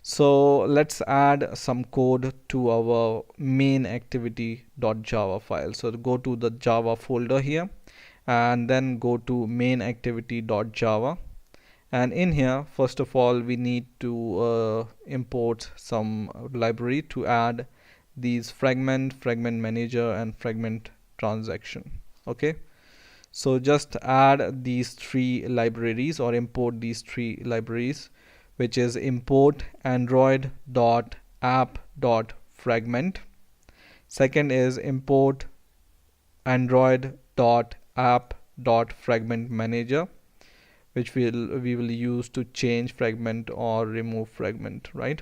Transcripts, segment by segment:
So let's add some code to our main activity.java file. So go to the Java folder here and then go to main activity.java. And in here, first of all, we need to import some library to add these fragment manager, and fragment transaction. Okay, so just add these three libraries or import these three libraries, which is import android.app.fragment. Second is import android.app.fragment manager, which we will use to change fragment or remove fragment, right?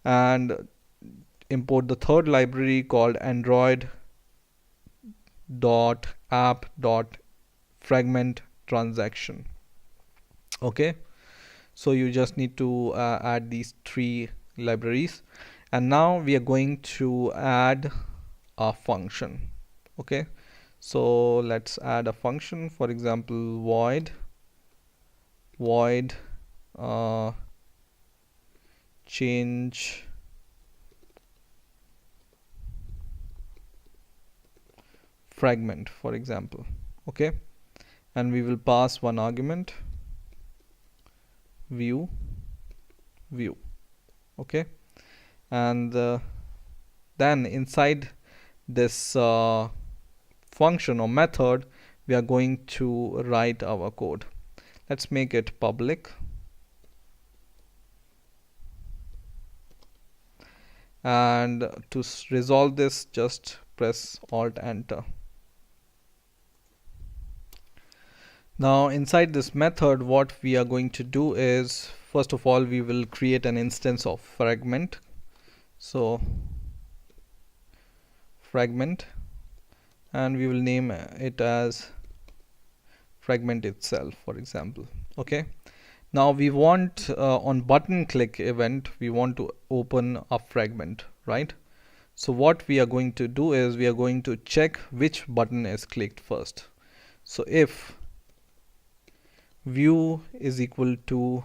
And import the third library called android.app.fragment transaction. Okay, so you just need to add these three libraries, and now we are going to add a function. Okay, so let's add a function. For example, void change fragment, for example. Okay, and we will pass one argument, view. Okay, and then inside this function or method, we are going to write our code. Let's make it public, and to resolve this, just press Alt Enter. Now inside this method, what we are going to do is, first of all, we will create an instance of fragment. So fragment, and we will name it as fragment itself, for example. Okay, now we want on button click event, we want to open a fragment, right? So what we are going to do is we are going to check which button is clicked first. So if view is equal to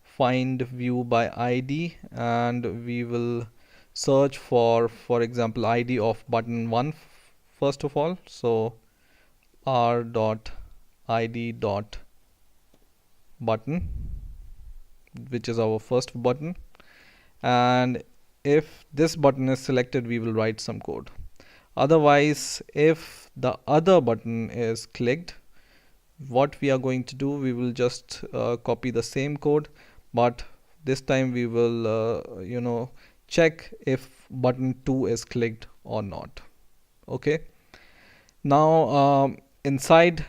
find view by ID, and we will search for example, ID of button 1 first of all. So r.id.button, which is our first button, and if this button is selected, we will write some code. Otherwise, if the other button is clicked, what we are going to do, we will just copy the same code, but this time we will check if button 2 is clicked or not. Okay, now inside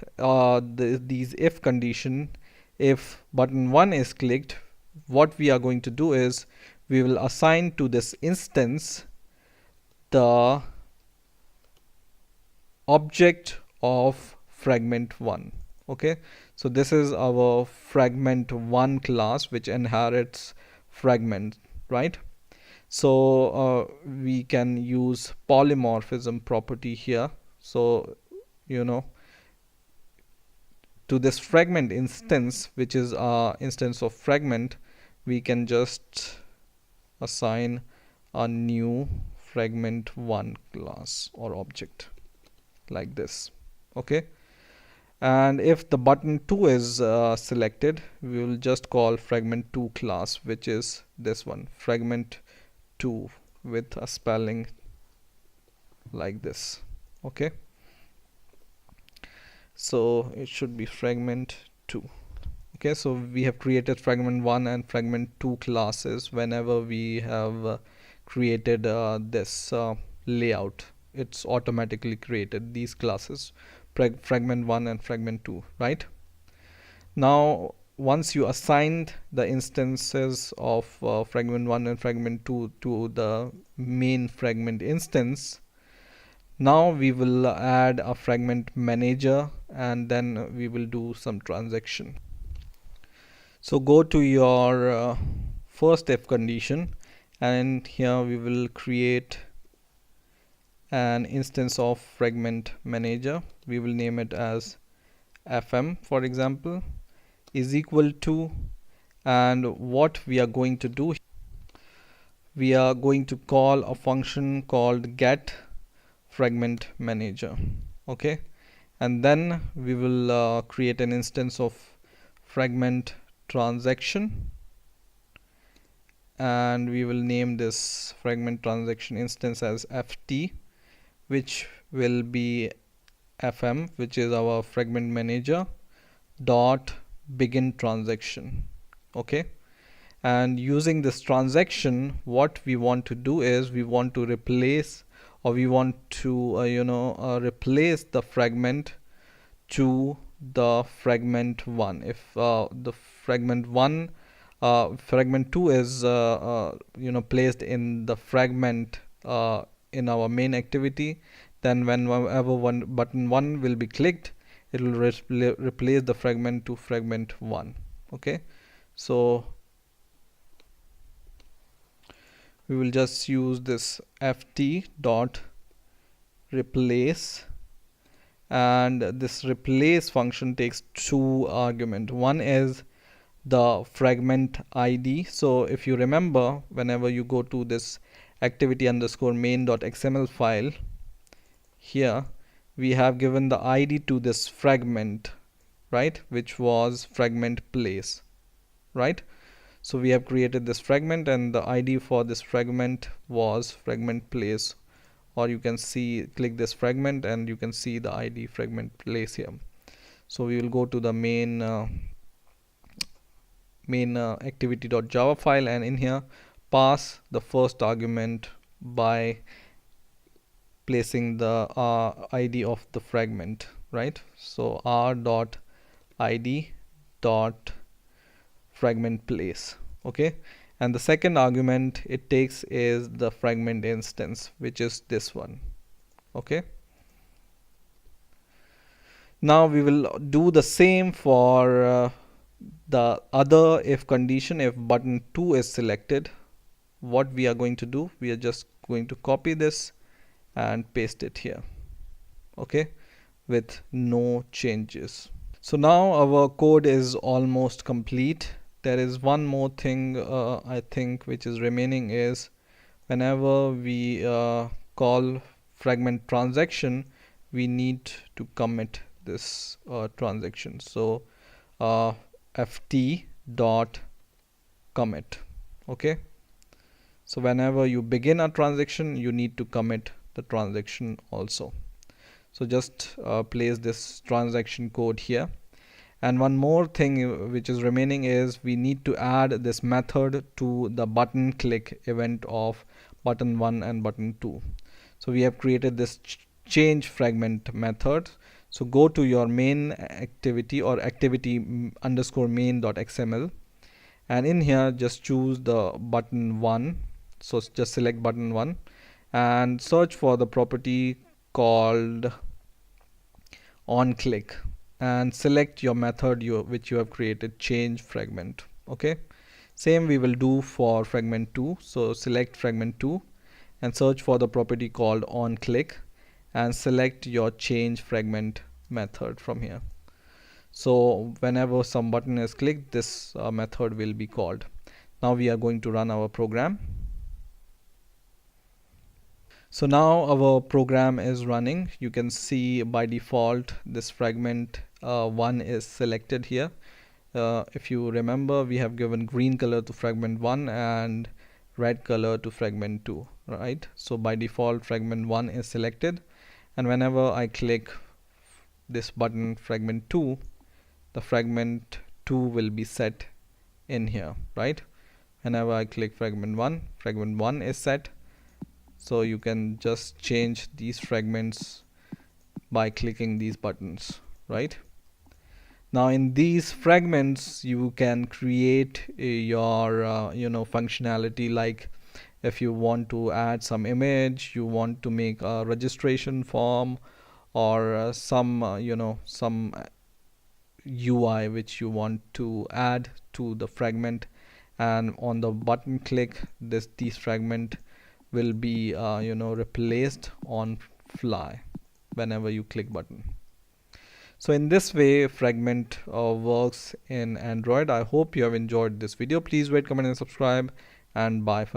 these if condition, if button 1 is clicked, what we are going to do is we will assign to this instance the object of fragment 1. Okay, so this is our fragment 1 class which inherits fragment, right? So we can use polymorphism property here. So to this fragment instance, which is our instance of fragment, we can just assign a new fragment 1 class or object like this. Okay, and if the button 2 is selected, we will just call fragment 2 class, which is this one, fragment 2, with a spelling like this. Okay, so it should be fragment 2. Okay, so we have created fragment 1 and fragment 2 classes. Whenever we have created this layout, it's automatically created these classes, fragment 1 and fragment 2, right? Now once you assigned the instances of fragment 1 and fragment 2 to the main fragment instance, now we will add a fragment manager, and then we will do some transaction. So go to your first if condition, and here we will create an instance of fragment manager. We will name it as fm, for example, is equal to, and what we are going to do, we are going to call a function called get fragment manager. Okay, and then we will create an instance of fragment transaction, and we will name this fragment transaction instance as ft, which will be fm, which is our fragment manager dot begin transaction. Okay, and using this transaction, what we want to do is we want to replace, or we want to replace the fragment to the fragment 1. If the fragment 1 fragment 2 is placed in the fragment in our main activity, then whenever one button 1 will be clicked, it will replace the fragment to fragment 1. Okay, so we will just use this ft dot replace, and this replace function takes two arguments. One is the fragment id. So if you remember, whenever you go to this activity underscore main dot xml file, here we have given the id to this fragment, right, which was fragment place, right? So we have created this fragment, and the id for this fragment was fragment place, or you can see, click this fragment and you can see the id fragment place here. So we will go to the main activity.java file, and in here pass the first argument by placing the id of the fragment, right? So r dot id dot fragment place. Okay, and the second argument it takes is the fragment instance, which is this one. Okay, now we will do the same for the other if condition. If button 2 is selected, what we are going to do, we are just going to copy this and paste it here. Okay, with no changes. So now our code is almost complete. There is one more thing I think which is remaining, is whenever we call fragment transaction, we need to commit this transaction. So ft dot commit. Okay, so whenever you begin a transaction, you need to commit the transaction also. So just place this transaction code here. And one more thing which is remaining is we need to add this method to the button click event of button 1 and button 2. So we have created this change fragment method. So go to your main activity, or activity underscore main dot xml, and in here just choose the button 1. So just select button 1 and search for the property called on click, and select your method which you have created, change fragment. Okay, same we will do for fragment 2. So select fragment 2 and search for the property called on click, and select your change fragment method from here. So whenever some button is clicked, this method will be called. Now we are going to run our program. So now our program is running. You can see by default this fragment 1 is selected here. If you remember, we have given green color to fragment 1 and red color to fragment 2, right? So by default fragment 1 is selected, and whenever I click this button fragment 2, the fragment 2 will be set in here, right? Whenever I click fragment 1 is set. So you can just change these fragments by clicking these buttons, right? Now in these fragments you can create your functionality, like if you want to add some image, you want to make a registration form, or some some UI which you want to add to the fragment, and on the button click, these fragment will be replaced on fly whenever you click button. So in this way fragment works in Android. I hope you have enjoyed this video. Please rate, comment and subscribe, and bye for now.